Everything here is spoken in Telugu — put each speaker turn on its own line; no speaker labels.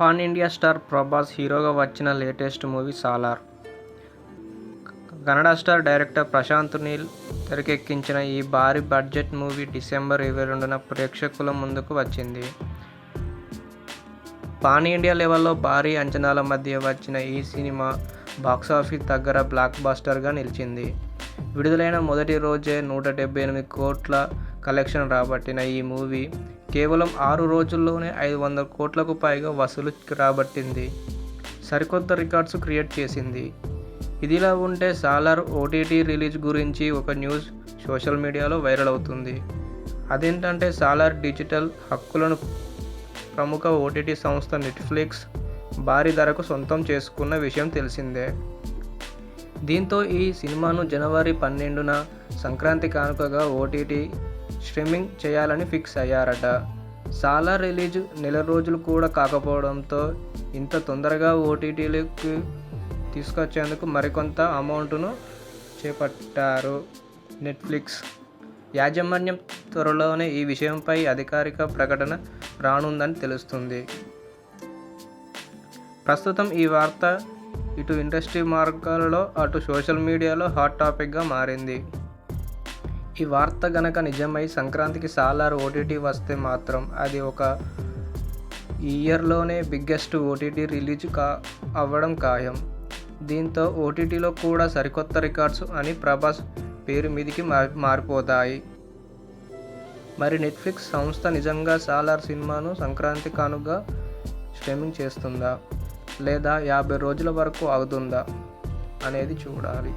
పాన్ ఇండియా స్టార్ ప్రభాస్ హీరోగా వచ్చిన latest movie Salaar. Kannada star director Prashanth Neel తెరకెక్కించిన ఈ భారీ బడ్జెట్ మూవీ డిసెంబర్ 22న ప్రేక్షకుల ముందుకు వచ్చింది. పాన్ ఇండియా లెవెల్లో భారీ అంచనాల మధ్య వచ్చిన ఈ సినిమా బాక్సాఫీస్ దగ్గర బ్లాక్ బస్టర్గా నిలిచింది. విడుదలైన మొదటి రోజే 178 కోట్ల కలెక్షన్ రాబట్టిన ఈ మూవీ కేవలం 6 రోజుల్లోనే 500 కోట్లకు పైగా వసూలు రాబట్టింది. సరికొత్త రికార్డ్స్ క్రియేట్ చేసింది. ఇదిలా ఉంటే సాలార్ ఓటీటీ రిలీజ్ గురించి ఒక న్యూస్ సోషల్ మీడియాలో వైరల్ అవుతుంది. అదేంటంటే సాలార్ డిజిటల్ హక్కులను ప్రముఖ ఓటీటీ సంస్థ నెట్ఫ్లిక్స్ భారీ ధరకు సొంతం చేసుకున్న విషయం తెలిసిందే. దీంతో ఈ సినిమాను జనవరి 12న సంక్రాంతి కానుకగా ఓటీటీ స్ట్రీమింగ్ చేయాలని ఫిక్స్ అయ్యారట. సాలార్ రిలీజ్ నెల రోజులు కూడా కాకపోవడంతో ఇంత తొందరగా ఓటీటీలకు తీసుకొచ్చేందుకు మరికొంత అమౌంట్ను చేపట్టారు నెట్ఫ్లిక్స్ యాజమాన్యం. త్వరలోనే ఈ విషయంపై అధికారిక ప్రకటన రానుందని తెలుస్తుంది. ప్రస్తుతం ఈ వార్త ఇటు ఇండస్ట్రీ మార్గాలలో అటు సోషల్ మీడియాలో హాట్ టాపిక్గా మారింది. ఈ వార్త గనక నిజమై సంక్రాంతికి సాలార్ ఓటీటీ వస్తే మాత్రం అది ఒక ఇయర్లోనే బిగ్గెస్ట్ ఓటీటీ రిలీజ్ అవ్వడం ఖాయం. దీంతో ఓటీటీలో కూడా సరికొత్త రికార్డ్స్ అని ప్రభాస్ పేరు మీదికి మారిపోతాయి. మరి నెట్ఫ్లిక్స్ సంస్థ నిజంగా సాలార్ సినిమాను సంక్రాంతి కానుకగా స్ట్రీమింగ్ చేస్తుందా లేదా 50 రోజుల వరకు ఆగుతుందా అనేది చూడాలి.